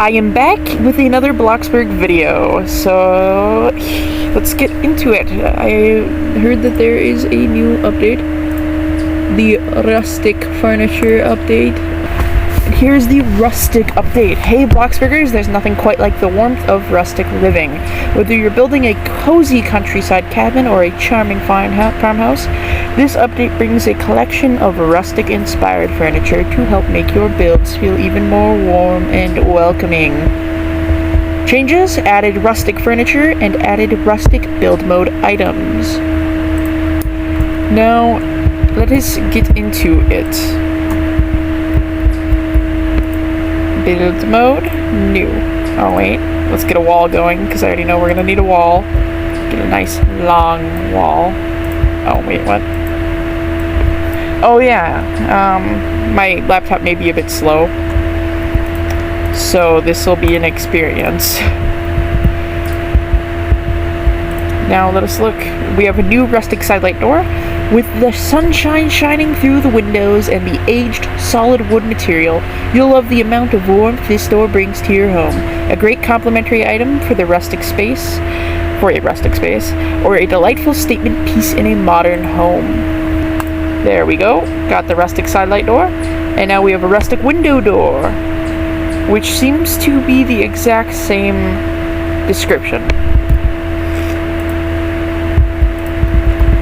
I am back with another Bloxburg video, so let's get into it. I heard that there is a new update, the Rustic furniture update. And here's the Rustic update. Hey Bloxburgers, there's nothing quite like the warmth of rustic living. Whether you're building a cozy countryside cabin or a charming farmhouse, this update brings a collection of rustic-inspired furniture to help make your builds feel even more warm and welcoming. Changes: added rustic furniture and added rustic build mode items. Now, let us get into it. Build mode, new. Oh wait, let's get a wall going, because I already know we're gonna need a wall. Get a nice long wall. Oh wait, what? Oh yeah, my laptop may be a bit slow, so this will be an experience. Now let us look. We have a new rustic sidelight door with the sunshine shining through the windows and the aged solid wood material. You'll love the amount of warmth this door brings to your home. A great complimentary item for a rustic space, or a delightful statement piece in a modern home. There we go. Got the rustic sidelight door. And now we have a rustic window door, which seems to be the exact same description.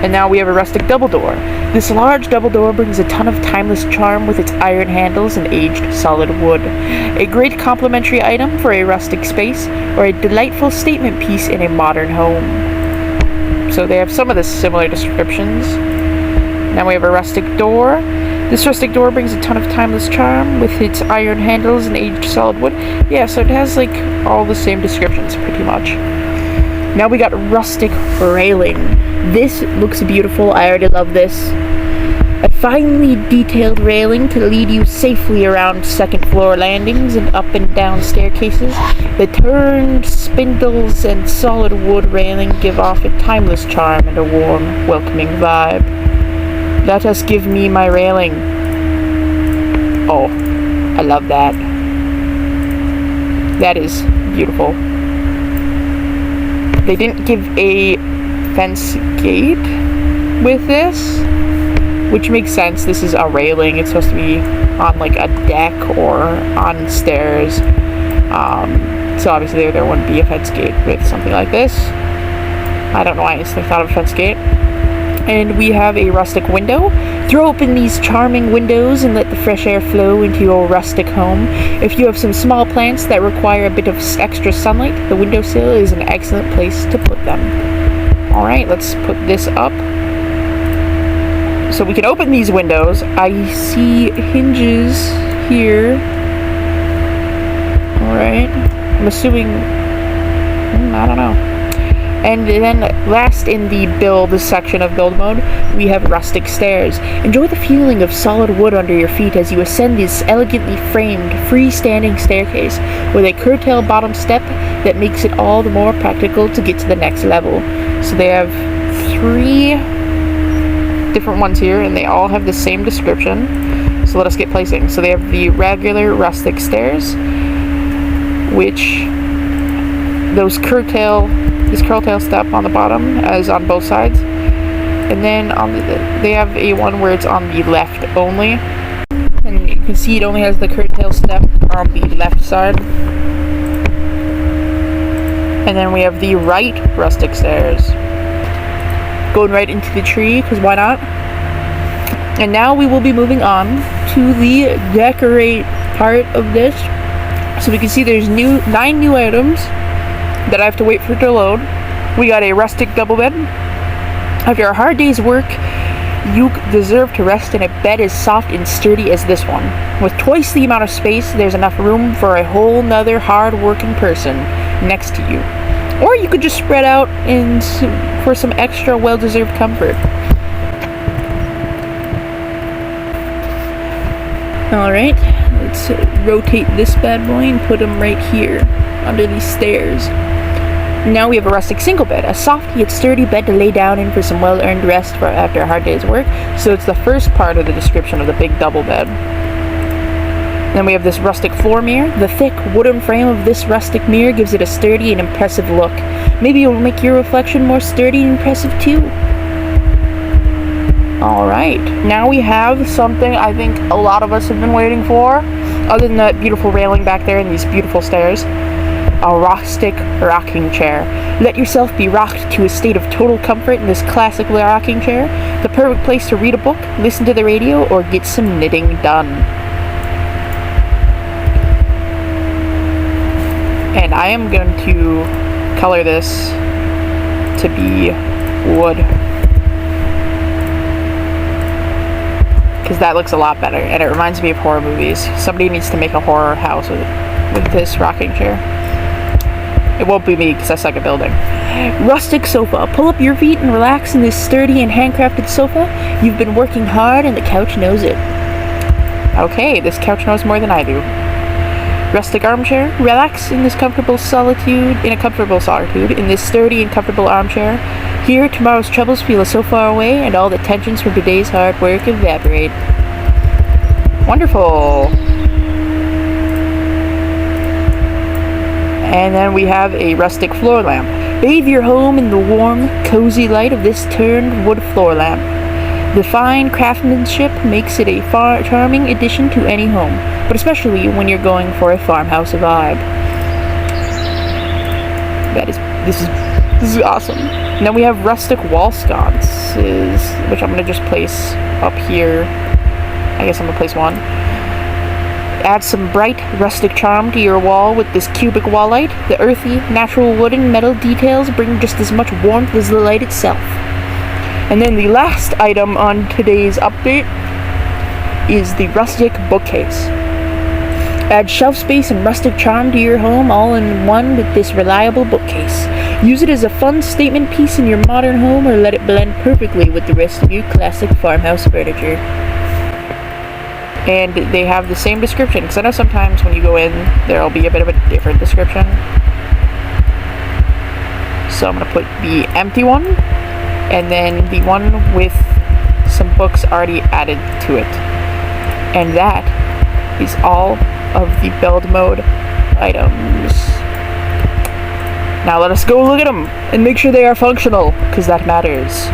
And now we have a rustic double door. This large double door brings a ton of timeless charm with its iron handles and aged solid wood. A great complimentary item for a rustic space or a delightful statement piece in a modern home. So they have some of the similar descriptions. Now we have a rustic door. This rustic door brings a ton of timeless charm with its iron handles and aged solid wood. Yeah, so it has like all the same descriptions pretty much. Now we got rustic railing. This looks beautiful. I already love this. A finely detailed railing to lead you safely around second floor landings and up and down staircases. The turned spindles and solid wood railing give off a timeless charm and a warm, welcoming vibe. Let us give me my railing. Oh, I love that. That is beautiful. They didn't give a fence gate with this, which makes sense. This is a railing. It's supposed to be on like a deck or on stairs. So obviously there wouldn't be a fence gate with something like this. I don't know why I instantly thought of a fence gate. And we have a rustic window. Throw open these charming windows and let the fresh air flow into your rustic home. If you have some small plants that require a bit of extra sunlight, the windowsill is an excellent place to put them. Alright, let's put this up. So we can open these windows. I see hinges here. Alright. I'm assuming... I don't know. And then last in the build section of build mode, we have rustic stairs. Enjoy the feeling of solid wood under your feet as you ascend this elegantly framed, freestanding staircase with a curtail bottom step that makes it all the more practical to get to the next level. So they have 3 different ones here, and they all have the same description. So let us get placing. So they have the regular rustic stairs, which this curtail step on the bottom as on both sides, and then they have a one where it's on the left only, and you can see it only has the curtail step on the left side. And then we have the right rustic stairs going right into the tree, because why not? And now we will be moving on to the decorate part of this. So we can see there's 9 new items that I have to wait for it to load. We got a rustic double bed. After a hard day's work, you deserve to rest in a bed as soft and sturdy as this one. With twice the amount of space, there's enough room for a whole nother hard-working person next to you. Or you could just spread out for some extra well-deserved comfort. Alright, let's rotate this bad boy and put him right here under these stairs. Now we have a rustic single bed, a soft yet sturdy bed to lay down in for some well-earned rest after a hard day's work. So it's the first part of the description of the big double bed. Then we have this rustic floor mirror. The thick wooden frame of this rustic mirror gives it a sturdy and impressive look. Maybe it will make your reflection more sturdy and impressive too. Alright, now we have something I think a lot of us have been waiting for, other than that beautiful railing back there and these beautiful stairs. A rustic rocking chair. Let yourself be rocked to a state of total comfort in this classic rocking chair. The perfect place to read a book, listen to the radio, or get some knitting done. And I am going to color this to be wood, because that looks a lot better, and it reminds me of horror movies. Somebody needs to make a horror house with this rocking chair. It won't be me, because I suck at building. Rustic sofa. Pull up your feet and relax in this sturdy and handcrafted sofa. You've been working hard, and the couch knows it. Okay, this couch knows more than I do. Rustic armchair. Relax in this comfortable solitude, in this sturdy and comfortable armchair. Here, tomorrow's troubles feel so far away, and all the tensions from today's hard work evaporate. Wonderful. And then we have a rustic floor lamp. Bathe your home in the warm, cozy light of this turned wood floor lamp. The fine craftsmanship makes it a charming addition to any home, but especially when you're going for a farmhouse vibe. This is awesome. And then we have rustic wall sconces, which I'm going to just place up here. I guess I'm going to place one. Add some bright, rustic charm to your wall with this cubic wall light. The earthy, natural wood and metal details bring just as much warmth as the light itself. And then the last item on today's update is the rustic bookcase. Add shelf space and rustic charm to your home all in one with this reliable bookcase. Use it as a fun statement piece in your modern home, or let it blend perfectly with the rest of your classic farmhouse furniture. And they have the same description, because I know sometimes when you go in, there'll be a bit of a different description. So I'm going to put the empty one, and then the one with some books already added to it. And that is all of the build mode items. Now let us go look at them, and make sure they are functional, because that matters.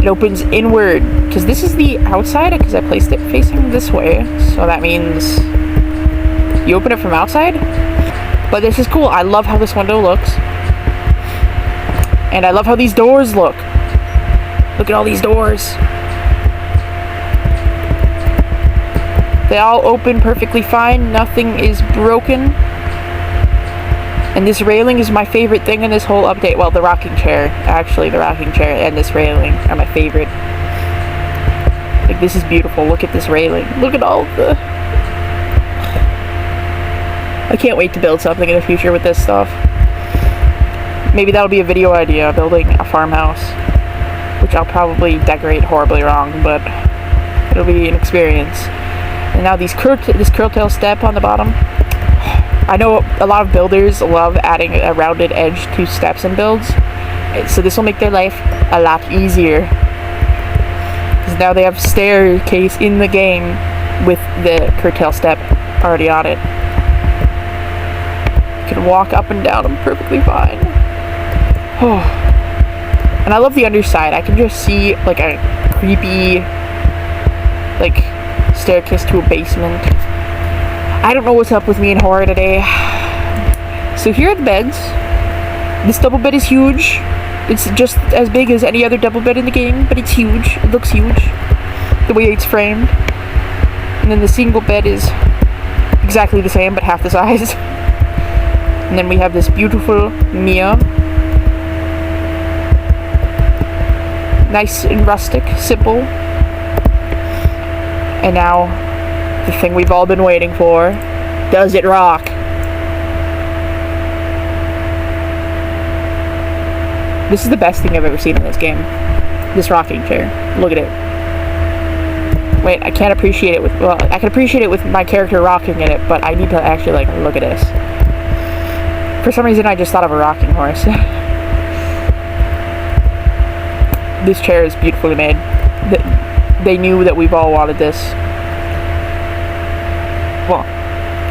It opens inward, because this is the outside, because I placed it facing this way, so that means you open it from outside. But this is cool. I love how this window looks, and I love how these doors look. Look at all these doors. They all open perfectly fine. Nothing is broken. And this railing is my favorite thing in this whole update. Well, the rocking chair. Actually, the rocking chair and this railing are my favorite. Like, this is beautiful. Look at this railing. Look at all the... I can't wait to build something in the future with this stuff. Maybe that'll be a video idea, building a farmhouse. Which I'll probably decorate horribly wrong, but it'll be an experience. And now this curtail step on the bottom. I know a lot of builders love adding a rounded edge to steps in builds, so this will make their life a lot easier. Because now they have staircase in the game with the curtail step already on it. You can walk up and down them perfectly fine. Oh. And I love the underside. I can just see like a creepy like staircase to a basement. I don't know what's up with me in horror today. So here are the beds. This double bed is huge. It's just as big as any other double bed in the game, but it's huge. It looks huge, the way it's framed. And then the single bed is exactly the same, but half the size. And then we have this beautiful Mia. Nice and rustic, simple. And now, the thing we've all been waiting for. Does it rock? This is the best thing I've ever seen in this game. This rocking chair. Look at it. Wait, I can't appreciate it with... Well, I can appreciate it with my character rocking in it, but I need to actually, like, look at this. For some reason, I just thought of a rocking horse. This chair is beautifully made. they knew that we've all wanted this. Well,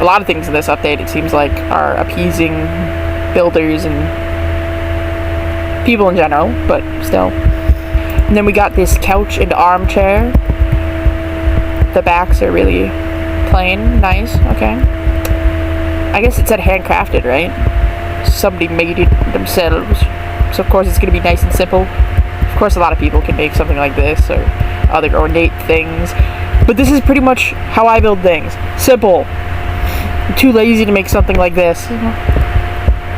a lot of things in this update, it seems like, are appeasing builders and people in general, but still. And then we got this couch and armchair. The backs are really plain, nice, okay. I guess it said handcrafted, right? Somebody made it themselves. So of course it's gonna be nice and simple. Of course a lot of people can make something like this or other ornate things. But this is pretty much how I build things. Simple. I'm too lazy to make something like this.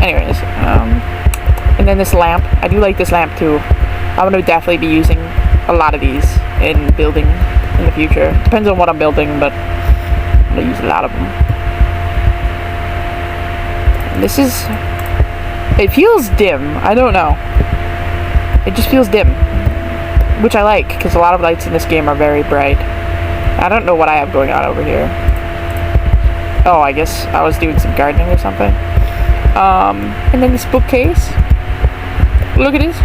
Anyways, and then this lamp. I do like this lamp too. I'm gonna definitely be using a lot of these in building in the future. Depends on what I'm building, but I'm gonna use a lot of them. And this is... It feels dim. I don't know. It just feels dim. Which I like, because a lot of lights in this game are very bright. I don't know what I have going on over here. Oh, I guess I was doing some gardening or something. And then this bookcase. Look at this.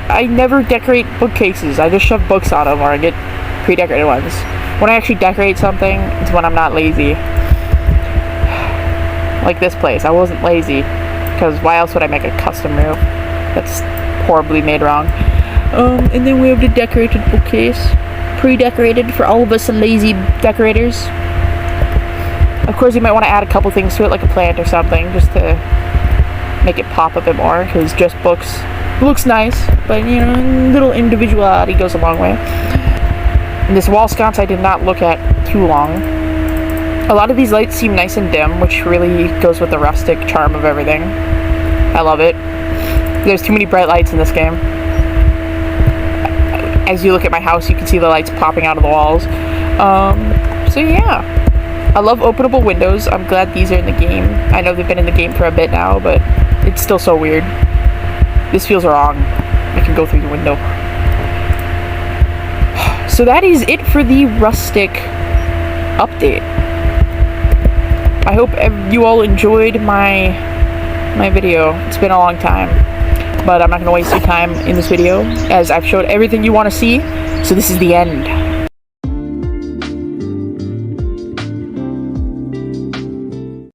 I never decorate bookcases. I just shove books on them, or I get pre-decorated ones. When I actually decorate something, it's when I'm not lazy. Like this place. I wasn't lazy, because why else would I make a custom roof? That's horribly made wrong. And then we have the decorated bookcase. Pre-decorated for all of us lazy decorators. Of course, you might want to add a couple things to it, like a plant or something, just to make it pop a bit more, because just books looks nice, but you know, little individuality goes a long way. And this wall sconce I did not look at too long. A lot of these lights seem nice and dim, which really goes with the rustic charm of everything. I love it. There's too many bright lights in this game. As you look at my house, you can see the lights popping out of the walls. So yeah. I love openable windows. I'm glad these are in the game. I know they've been in the game for a bit now, but it's still so weird. This feels wrong. I can go through the window. So that is it for the Rustic update. I hope you all enjoyed my video. It's been a long time, but I'm not going to waste your time in this video, as I've showed everything you want to see, so this is the end.